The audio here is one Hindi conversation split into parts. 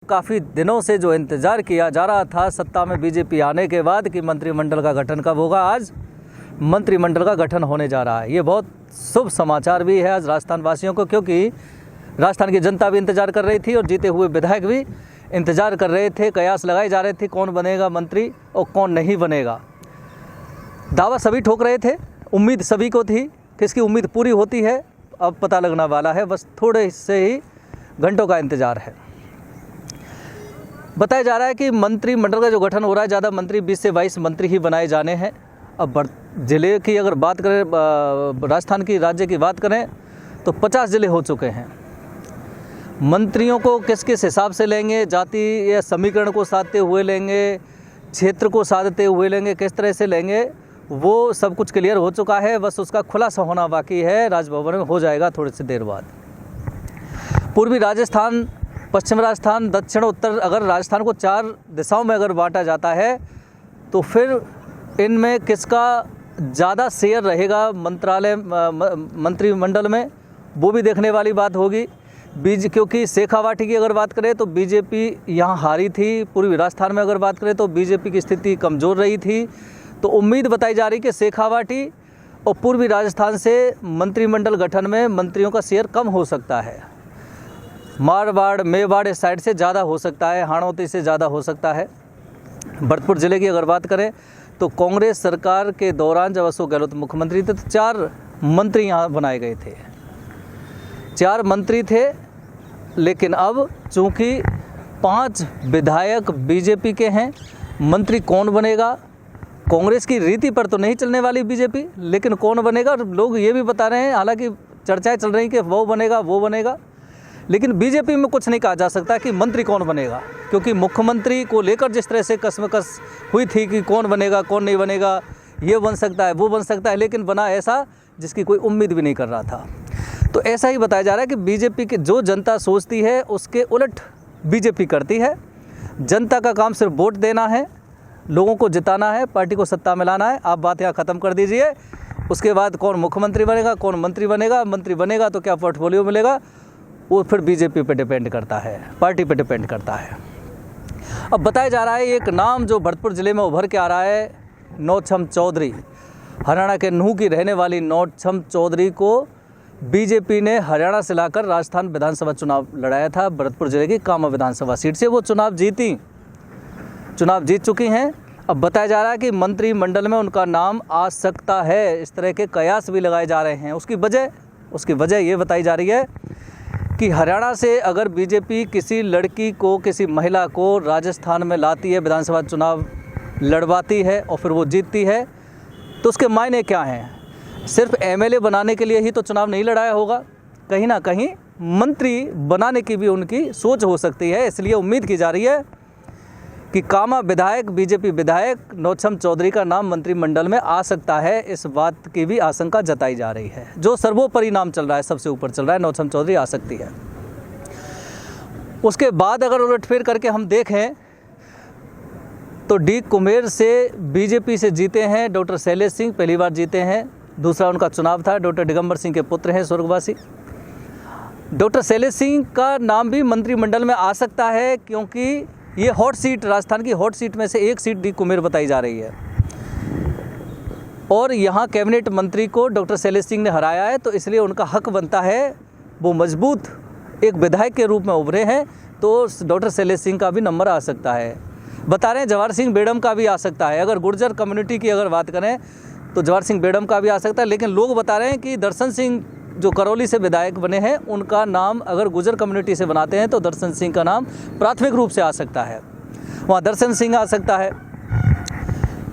काफ़ी दिनों से जो इंतज़ार किया जा रहा था सत्ता में बीजेपी आने के बाद कि मंत्रिमंडल का गठन कब होगा, आज मंत्रिमंडल का गठन होने जा रहा है। ये बहुत शुभ समाचार भी है आज राजस्थान वासियों को, क्योंकि राजस्थान की जनता भी इंतज़ार कर रही थी और जीते हुए विधायक भी इंतज़ार कर रहे थे। कयास लगाई जा रहे थे कौन बनेगा मंत्री और कौन नहीं बनेगा। दावा सभी ठोक रहे थे, उम्मीद सभी को थी। किसकी उम्मीद पूरी होती है अब पता लगने वाला है, बस थोड़े से ही घंटों का इंतज़ार है। बताया जा रहा है कि मंत्रिमंडल का जो गठन हो रहा है, ज़्यादा मंत्री 20 से 22 मंत्री ही बनाए जाने हैं। अब ज़िले की अगर बात करें, राजस्थान की राज्य की बात करें तो 50 ज़िले हो चुके हैं। मंत्रियों को किस किस हिसाब से लेंगे, जाति या समीकरण को साधते हुए लेंगे, क्षेत्र को साधते हुए लेंगे, किस तरह से लेंगे, वो सब कुछ क्लियर हो चुका है। बस उसका खुलासा होना बाकी है, राजभवन में हो जाएगा थोड़ी सी देर बाद। पूर्वी राजस्थान, पश्चिम राजस्थान, दक्षिण, उत्तर, अगर राजस्थान को 4 दिशाओं में अगर बांटा जाता है तो फिर इनमें किसका ज़्यादा शेयर रहेगा मंत्रिमंडल में, वो भी देखने वाली बात होगी। क्योंकि शेखावाटी की अगर बात करें तो बीजेपी यहाँ हारी थी। पूर्वी राजस्थान में अगर बात करें तो बीजेपी की स्थिति कमज़ोर रही थी। तो उम्मीद बताई जा रही कि शेखावाटी और पूर्वी राजस्थान से मंत्रिमंडल गठन में मंत्रियों का शेयर कम हो सकता है। मारवाड़, मेवाड़ इस साइड से ज़्यादा हो सकता है, हाड़ौती से ज़्यादा हो सकता है। भरतपुर ज़िले की अगर बात करें तो कांग्रेस सरकार के दौरान जब अशोक गहलोत मुख्यमंत्री थे तो 4 मंत्री यहाँ बनाए गए थे, 4 मंत्री थे। लेकिन अब चूँकि 5 विधायक बीजेपी के हैं, मंत्री कौन बनेगा, कांग्रेस की रीति पर तो नहीं चलने वाली बीजेपी, लेकिन कौन बनेगा। और लोग ये भी बता रहे हैं, हालांकि चर्चाएं चल रही कि वो बनेगा, लेकिन बीजेपी में कुछ नहीं कहा जा सकता कि मंत्री कौन बनेगा, क्योंकि मुख्यमंत्री को लेकर जिस तरह से कसमकस हुई थी कि कौन बनेगा कौन नहीं बनेगा, ये बन सकता है वो बन सकता है, लेकिन बना ऐसा जिसकी कोई उम्मीद भी नहीं कर रहा था। तो ऐसा ही बताया जा रहा है कि बीजेपी की जो जनता सोचती है उसके उलट बीजेपी करती है। जनता का काम सिर्फ वोट देना है, लोगों को जिताना है, पार्टी को सत्ता में लाना है। आप बात यहाँ ख़त्म कर दीजिए। उसके बाद कौन मुख्यमंत्री बनेगा, कौन मंत्री बनेगा तो क्या पोर्टफोलियो मिलेगा, वो फिर बीजेपी पे डिपेंड करता है, पार्टी पे डिपेंड करता है। अब बताया जा रहा है एक नाम जो भरतपुर ज़िले में उभर के आ रहा है, नौछम चौधरी। हरियाणा के नूंह की रहने वाली नौछम चौधरी को बीजेपी ने हरियाणा से लाकर राजस्थान विधानसभा चुनाव लड़ाया था। भरतपुर ज़िले की कामा विधानसभा सीट से वो चुनाव जीत चुकी हैं। अब बताया जा रहा है कि मंत्रिमंडल में उनका नाम आ सकता है। इस तरह के कयास भी लगाए जा रहे हैं। उसकी वजह ये बताई जा रही है कि हरियाणा से अगर बीजेपी किसी लड़की को, किसी महिला को राजस्थान में लाती है, विधानसभा चुनाव लड़वाती है और फिर वो जीतती है, तो उसके मायने क्या हैं। सिर्फ एमएलए बनाने के लिए ही तो चुनाव नहीं लड़ाया होगा, कहीं ना कहीं मंत्री बनाने की भी उनकी सोच हो सकती है। इसलिए उम्मीद की जा रही है कि कामा विधायक, बीजेपी विधायक नौछम चौधरी का नाम मंत्रिमंडल में आ सकता है। इस बात की भी आशंका जताई जा रही है। जो सर्वोपरि नाम चल रहा है, सबसे ऊपर चल रहा है, नौछम चौधरी आ सकती है। उसके बाद अगर उलटफेर करके हम देखें तो डी कुमेर से बीजेपी से जीते हैं डॉक्टर शैलेश सिंह, पहली बार जीते हैं। दूसरा उनका चुनाव था, डॉक्टर दिगंबर सिंह के पुत्र हैं, स्वर्गवासी। डॉक्टर शैलेश सिंह का नाम भी मंत्रिमंडल में आ सकता है, क्योंकि ये हॉट सीट, राजस्थान की हॉट सीट में से एक सीट डी कुमेर बताई जा रही है और यहाँ कैबिनेट मंत्री को डॉक्टर शैलेश सिंह ने हराया है, तो इसलिए उनका हक बनता है। वो मजबूत एक विधायक के रूप में उभरे हैं, तो डॉक्टर शैलेश सिंह का भी नंबर आ सकता है। बता रहे हैं जवाहर सिंह बेडम का भी आ सकता है। अगर गुर्जर कम्युनिटी की अगर बात करें तो जवाहर सिंह बेडम का भी आ सकता है, लेकिन लोग बता रहे हैं कि दर्शन सिंह जो करौली से विधायक बने हैं, उनका नाम अगर गुर्जर कम्युनिटी से बनाते हैं तो दर्शन सिंह का नाम प्राथमिक रूप से आ सकता है। वहाँ दर्शन सिंह आ सकता है,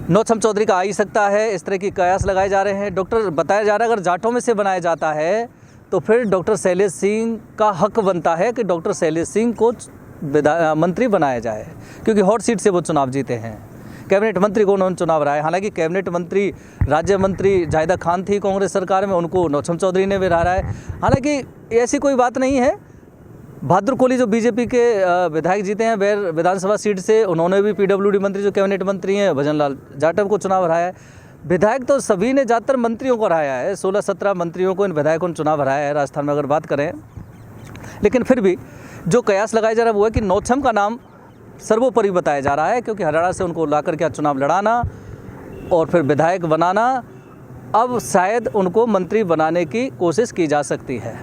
नौछम चौधरी का आ ही सकता है। इस तरह की कयास लगाए जा रहे हैं। बताया जा रहा है अगर जाटों में से बनाया जाता है तो फिर डॉक्टर शैलेश सिंह का हक बनता है कि डॉक्टर शैलेश सिंह को मंत्री बनाया जाए, क्योंकि हॉट सीट से वो चुनाव जीते हैं। कैबिनेट मंत्री को उन्होंने चुनाव हराया। हालांकि कैबिनेट मंत्री, राज्य मंत्री जाहिदा खान थी कांग्रेस सरकार में, उनको नौछम चौधरी ने भी हराया है। हालांकि ऐसी कोई बात नहीं है। बहादुर कोहली जो बीजेपी के विधायक जीते हैं बैर विधानसभा सीट से, उन्होंने भी पीडब्ल्यूडी मंत्री जो कैबिनेट मंत्री हैं भजन लाल जाटव को चुनाव हराया है। विधायक तो सभी ने ज़्यादातर मंत्रियों को हराया है, 16-17 मंत्रियों को इन विधायकों ने चुनाव हराया है राजस्थान में अगर बात करें। लेकिन फिर भी जो कयास लगाया जा रहा है वो है कि नौथम का नाम सर्वोपरि बताया जा रहा है, क्योंकि हरियाणा से उनको ला करके चुनाव लड़ाना और फिर विधायक बनाना, अब शायद उनको मंत्री बनाने की कोशिश की जा सकती है।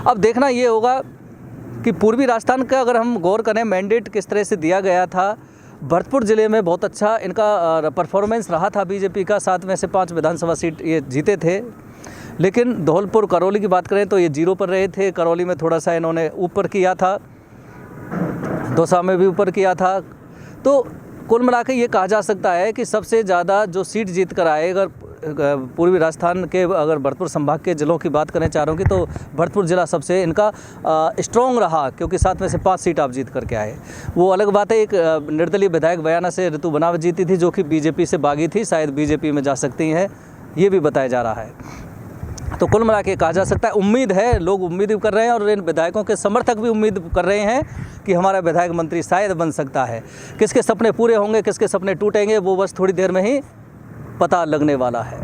अब देखना ये होगा कि पूर्वी राजस्थान का अगर हम गौर करें मैंडेट किस तरह से दिया गया था। भरतपुर ज़िले में बहुत अच्छा इनका परफॉर्मेंस रहा था बीजेपी का, 7 में से 5 विधानसभा सीट ये जीते थे। लेकिन धौलपुर करौली की बात करें तो ये 0 पर रहे थे। करौली में थोड़ा सा इन्होंने ऊपर किया था, दौसा में भी ऊपर किया था। तो कुल मिला के ये कहा जा सकता है कि सबसे ज़्यादा जो सीट जीत कर आए, अगर पूर्वी राजस्थान के अगर भरतपुर संभाग के ज़िलों की बात करें चारों की, तो भरतपुर ज़िला सबसे इनका स्ट्रॉन्ग रहा, क्योंकि 7 में से 5 सीट आप जीत करके आए। वो अलग बात है, एक निर्दलीय विधायक बयाना से ऋतु बनावत जीती थी, जो कि बीजेपी से बागी थी, शायद बीजेपी में जा सकती हैं, ये भी बताया जा रहा है। तो कुल मिला के कहा जा सकता है, उम्मीद है, लोग उम्मीद कर रहे हैं और इन विधायकों के समर्थक भी उम्मीद कर रहे हैं कि हमारा विधायक मंत्री शायद बन सकता है। किसके सपने पूरे होंगे, किसके सपने टूटेंगे, वो बस थोड़ी देर में ही पता लगने वाला है।